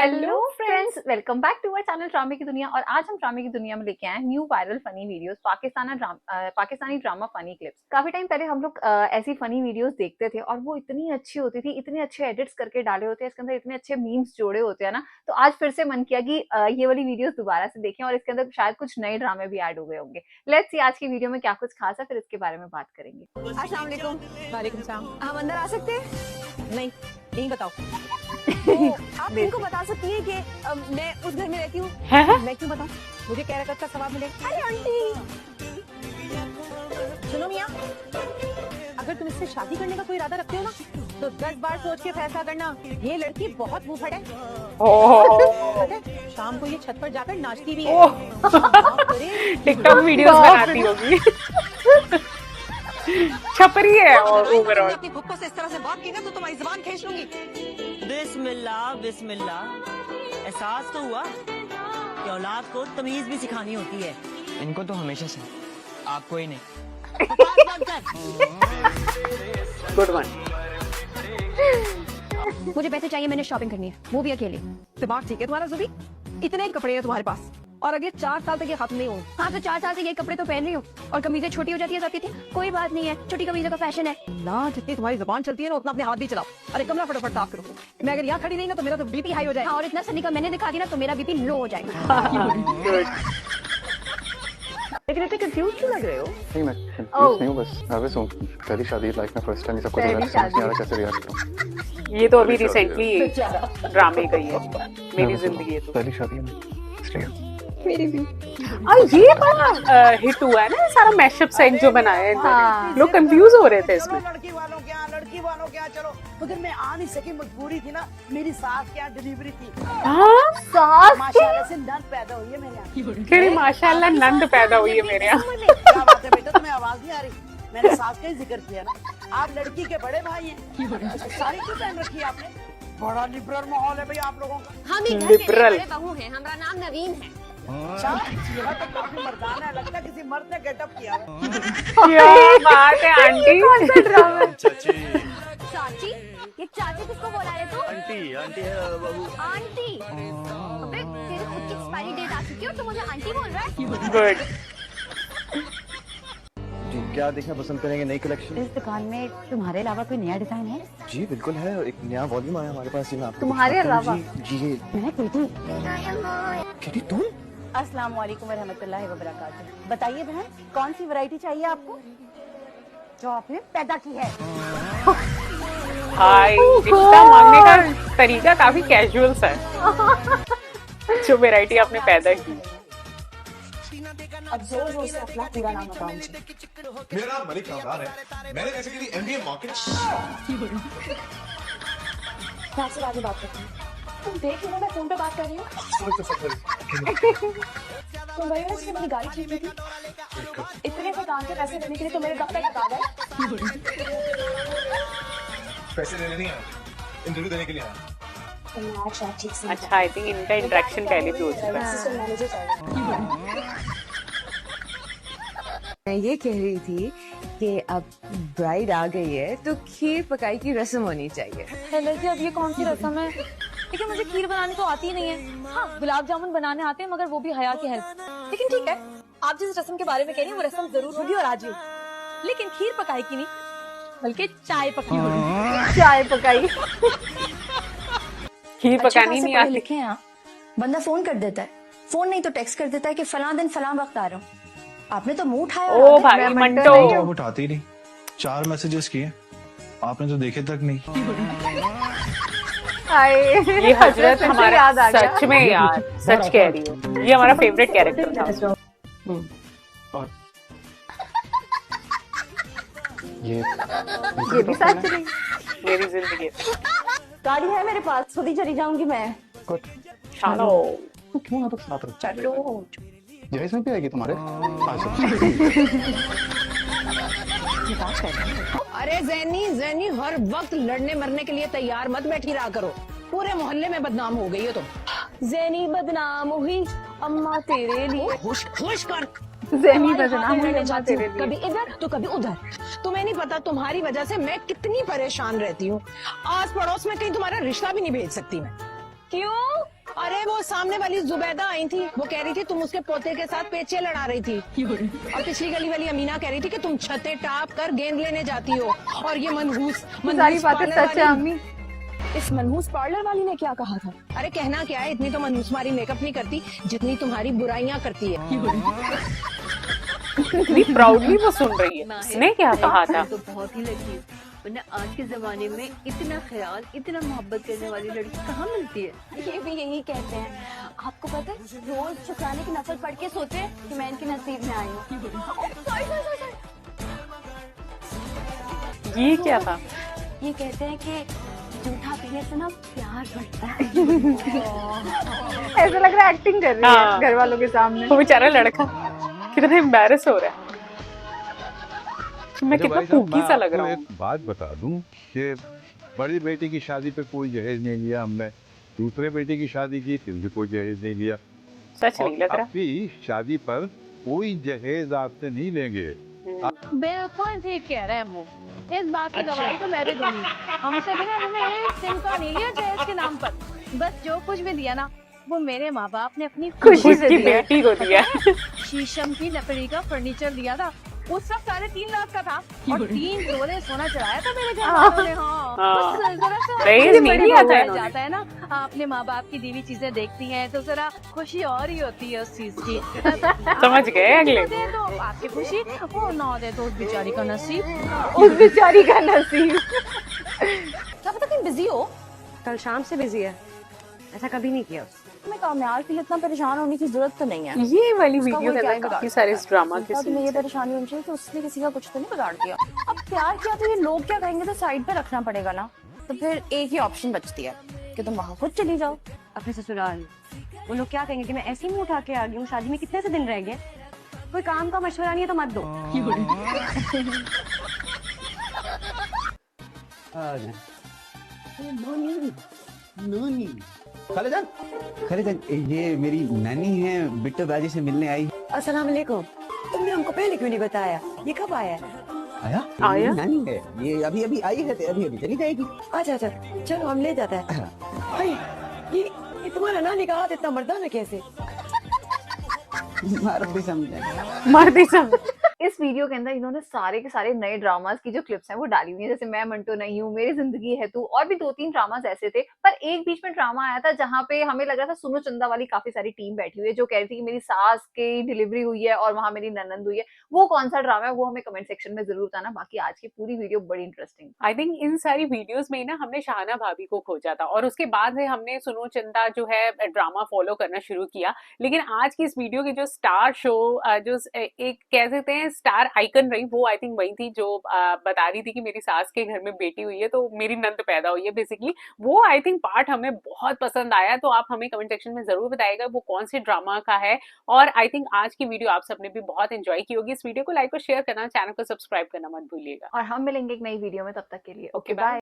Hello friends, welcome back to our channel ड्रामे की दुनिया। और आज हम ड्रामे की दुनिया में लेके आए हैं new viral funny videos, Pakistani drama funny clips. काफी टाइम पहले हम लोग ऐसी फनी वीडियोस देखते थे और वो इतनी अच्छी होती थी, इतने अच्छे एडिट्स करके डाले होते हैं, इसके अंदर इतने अच्छे मीम्स जोड़े होते हैं ना। तो आज फिर से मन किया कि ये वाली वीडियोस दोबारा से देखें और इसके अंदर शायद कुछ नए ड्रामे भी ऐड हो गए होंगे। लेट्स सी आज की वीडियो में क्या कुछ खास है, फिर इसके बारे में बात करेंगे। अस्सलाम वालेकुम। वालेकुम सलाम। हम अंदर आ सकते हैं? नहीं, यही बताओ। आप इनको बता सकती हैं कि मैं उस घर में रहती हूँ? मैं क्यों बताऊँ? मुझे क्या रकत का सवाब मिलेगा? अरे आंटी, सुनो मियाँ, अगर तुम इससे शादी करने का कोई इरादा रखते हो ना, तो 10 बार सोच के फैसला करना। ये लड़की बहुत मुंहफट है। पता है, शाम को ये छत पर जाकर नाचती भी है। टिकटॉक वीडियोस बनाती होगी। छपरी है और ओवरऑल। अपनी भुक्को से इस तरह से बात की ना तो तुम्हारी जुबान खींच लूंगी। बिस्मिल्लाह बिस्मिल्लाह। एहसास तो हुआ कि औलाद को तमीज भी सिखानी होती है। इनको तो हमेशा से, आपको ही नहीं। Good one. मुझे पैसे चाहिए, मैंने शॉपिंग करनी है, वो भी अकेले। दिमाग ठीक है तुम्हारा ज़ुबी? इतने कपड़े हैं तुम्हारे पास और अगले 4 साल तक ये खत्म नहीं हो। हाँ, तो 4 साल से ये कपड़े तो पहन रही हूँ और कमीजें छोटी हो जाती है सबकी थी। कोई बात नहीं है, छोटी कमीजों का फैशन है ना। जितनी तुम्हारी जुबान चलती है ना, उतना अपने हाथ भी चलाओ। अरे कमरा फटाफट साफ करो। मैं अगर यहाँ खड़ी रही ना तो मेरा तो बीपी हाई हो जाएगा। हाँ, और इतना सनी का मैंने दिखा दिया ना तो मेरा बीपी लो हो जाएगा। लेकिन इतने कंफ्यूज क्यों लग रहे हो? नहीं, मैं कंफ्यूज नहीं हूँ, बस नर्वस हूँ। पहली शादी, लाइफ में फर्स्ट टाइम, ये सब कुछ पहली समझ नहीं आ रहा शादी। कैसे रिएक्ट करूँ। ये तो अभी रिसेंटली ड्रामे का ही है। मेरी जिंदगी है तो। पहली शादी है इसलिए। मेरी भी। और ये बड़ा हिट हुआ है ना, सारा मैशअप सेट जो बनाया है इन्होंने। लोग कंफ्यूज हो रहे थे इसमें। लड़की वालों क्या चलो, मगर मैं आ नहीं सकी, मजबूरी थी ना। मेरी सास क्या डिलीवरी थी, हाँ, सास माशाल्लाह से नंद पैदा हुई है मेरे यहाँ। फिर माशाल्लाह नंद पैदा हुई है मेरे यहाँ। क्या बात है बेटा, तुम्हें आवाज नहीं आ रही? मैंने सास का ही जिक्र किया ना। आप लड़की के बड़े भाई हैं। साड़ी क्यों पहन रखी है आपने? बड़ा लिबरल माहौल है भाई आप लोगों का। हम ही घर के लिबरल। बड़े बहू हैं, हमारा नाम नवीन है। अच्छा, चेहरा तो काफी मर्दाना है, लगता है किसी मर्द ने गेटअप किया है। क्या बात है आंटी। चाची, ये चाची किसको बोला रहे तू? आंटी आंटी है बाबू। आंटी? अबे तेरी खुद की एक्सपायरी डेट आ चुकी है और तू मुझे आंटी बोल रहा है? गुड। जी, क्या देखना पसंद करेंगे? नई कलेक्शन? इस दुकान में तुम्हारे अलावा कोई नया डिजाइन है? जी बिल्कुल है, एक नया वॉल्यूम आया हमारे पास। मैं आपको तुम्हारे दिखाता हूँ। अलावा? जी जी। मैं कहती कहती तुम? अस्सलाम वालेकुम व रहमतुल्लाहि व बरकातुहू। बताइए बहन, कौन सी वैरायटी चाहिए आपको जो आपने पैदा की है? हाय, रिश्ता मांगने का तरीका काफी कैजुअल सा है। जो वैरायटी आपने पैदा की। अब जोर जोर से अपना पूरा नाम बताओ मुझे। मेरा नाम मलिक कामरान है। मैंने बेसिकली एमबीए मार्केट। मैं आपसे आगे बात करती हूँ। तुम देख लो, मैं फोन पे बात कर रही हूँ। तुम वही ना जिसने मेरी गाड़ी खरीदी थी? इतने से काम के पैसे देने के लिए तो मेरे दफ्तर तक आ गए। पैसे लेने नहीं आया, इंटरव्यू देने के लिए आया। अच्छा, आई थिंक इनका इंटरेक्शन पहले भी हो चुका है। मैनेजर चाहिए। मैं ये कह रही थी कि अब ब्राइड आ गई है तो खीर पकाई की रस्म होनी चाहिए। हेलो जी, अब ये कौन सी रस्म है? लेकिन मुझे खीर बनाने तो आती ही नहीं है। हाँ, गुलाब जामुन बनाने आते हैं, मगर वो भी हया की हेल्प। लेकिन ठीक है, आप जिस रस्म के बारे में कह रही हैं वो रस्म जरूर होगी और आज ही होगी। लेकिन खीर पकाई की नहीं, बल्कि चाय पकाई होगी। चाय पकाई। खीर पकानी नहीं आती। लिखे हैं बंदा फोन कर देता है, फोन नहीं तो टेक्स्ट कर देता है कि फलां दिन फलां वक्त आ रहा हूँ। आपने तो मुंह उठाया ओ भाई मंटो। आप उठाते ही नहीं। 4 मैसेजेस किए, आपने तो देखे तक नहीं। ये हजरत हमारा सच में यार, सच कह रही हो, ये हमारा फेवरेट कैरेक्टर था। और ये भी सच नहीं। मेरी जिंदगी। गाड़ी है मेरे पास, खुद ही चली जाऊंगी मैं। गुड। चलो तो क्यों यहाँ तक साथ रहो? चलो। जहेज में भी आएगी तुम्हारे? अरे जैनी हर वक्त लड़ने मरने के लिए तैयार मत बैठी रहा करो। पूरे मोहल्ले में बदनाम हो गई हो तुम। जैनी बदनाम हुई अम्मा तेरे लिए। खुश कर। ज़ेनी बदनाम होने जाती हूँ, कभी इधर तो कभी उधर। तुम्हें नहीं पता तुम्हारी वजह से मैं कितनी परेशान रहती हूँ। आस पड़ोस में कहीं तुम्हारा रिश्ता भी नहीं भेज सकती मैं। क्यों? अरे वो सामने वाली जुबैदा आई थी, वो कह रही थी तुम उसके पोते के साथ पेचे लड़ा रही थी, और पिछली गली वाली अमीना कह रही थी कि तुम छतें टाप कर गेंद लेने जाती हो, और ये मनहूस सारी बातें सच है अम्मी। इस मनहूस पार्लर वाली ने क्या कहा था? अरे कहना क्या है, इतनी तो मनहूस मारी मेकअप नहीं करती जितनी तुम्हारी बुराइयां करती है। इतनी प्राउडली वो सुन रही है, उसने क्या कहा था? तो बहुत ही लगी, वरना आज के जमाने में इतना ख्याल, इतना मोहब्बत करने वाली लड़की कहाँ मिलती है। ये भी यही कहते हैं। आपको पता है, रोज शुक्राने की नफल पढ़ के सोचे कि मैं इनके नसीब में आई हूँ। ये क्या था? ये कहते हैं कि जूठा पीने से ना प्यार बढ़ता है। ऐसा लग रहा है एक्टिंग कर रही है घर वालों के सामने। वो बेचारा लड़का कितना एम्बैरेस हो रहा है। मैं कितना पूकी सा लग रहा हूँ। एक बात बता दूं कि बड़ी बेटी की शादी पे कोई जहेज नहीं लिया हमने, दूसरे बेटी की शादी की फिर भी कोई जहेज नहीं लिया, सच नहीं लग रहा। अभी शादी पर कोई जहेज आपसे नहीं लेंगे। बिल्कुल ठीक कह रहे हैं वो, इस बात की गवाही तो मैं भी दूंगी। हमसे भी ना इन्होंने एक सिम का नहीं लिया जहेज के नाम पर, बस जो कुछ भी दिया ना वो मेरे माँ बाप ने अपनी खुशी से बेटी को दिया। शीशम की लकड़ी का फर्नीचर दिया था, उस वक्त 3.5 लाख का था, और 3 तोले सोना चढ़ाया था मेरे घर वालों ने। जाता है ना, अपने माँ बाप की दी हुई चीजें देखती हैं तो जरा खुशी और ही होती है उस चीज की। समझ गए अगले। दे दो आपकी खुशी, वो ना दे तो उस बेचारी का नसीब। उस बेचारी का नसीब। क्या पता कहीं बिजी हो? कल शाम से बिजी है, ऐसा कभी नहीं किया। मैं कामयाब के लिए इतना परेशान होने की जरूरत तो नहीं है। ये वाली वीडियो के अंदर काफी सारे ड्रामा के सीन है। ये परेशानी होनी चाहिए तो उसने किसी का कुछ तो नहीं बिगाड़ दिया। अब प्यार किया तो ये लोग क्या कहेंगे तो साइड पे रखना पड़ेगा ना, तो फिर एक ही ऑप्शन बचती है कि तुम वहाँ खुद चली जाओ अपने ससुराल। वो लोग क्या कहेंगे कि मैं ऐसे ही मुंह उठा के आ गई हूँ, शादी में कितने से दिन रह गए, कोई काम का मशवरा नहीं है तो मत दो। खालिजान, ये मेरी नानी है, बिट्टू दादी से मिलने आई। अस्सलाम वालेकुम। तुमने हमको पहले क्यों नहीं बताया? ये कब आया? आया? नानी है ये, अभी अभी आई है, अभी चली जाएगी। अच्छा अच्छा, चलो हम ले जाते हैं। भाई ये तुम्हारा नानी का हाथ इतना मर्दाना कैसे? मर्दी समझ। इस वीडियो के अंदर इन्होंने सारे के सारे नए ड्रामास की जो क्लिप्स हैं वो डाली हुई है, जैसे मैं मंटो नहीं हूँ, मेरी जिंदगी है तू, और भी 2-3 ड्रामास ऐसे थे। पर एक बीच में ड्रामा आया था जहाँ पे हमें लग रहा था सुनो चंदा वाली काफी सारी टीम बैठी हुई है जो कह रही थी कि मेरी सास की डिलीवरी हुई है और वहां मेरी ननंद हुई है। वो कौन सा ड्रामा है वो हमें कमेंट सेक्शन में जरूर बताना। बाकी आज की पूरी वीडियो बड़ी इंटरेस्टिंग। आई थिंक इन सारी वीडियोस में ना हमने शाहना भाभी को खोजा था और उसके बाद से हमने सुनो चंदा जो है ड्रामा फॉलो करना शुरू किया। लेकिन आज की इस वीडियो की जो स्टार शो, जो एक कह सकते हैं स्टार आइकन रही, वो आई थिंक वही थी जो बता रही थी कि मेरी सास के घर में बेटी हुई है तो मेरी नंद पैदा हुई है। बेसिकली वो आई थिंक पार्ट हमें बहुत पसंद आया, तो आप हमें कमेंट सेक्शन में जरूर बताइएगा वो कौन से ड्रामा का है। और आई थिंक आज की वीडियो आप सबने भी बहुत एंजॉय की होगी। इस वीडियो को लाइक और शेयर करना, चैनल को सब्सक्राइब करना मत भूलिएगा। और हम मिलेंगे एक नई वीडियो में, तब तक के लिए ओके बाय।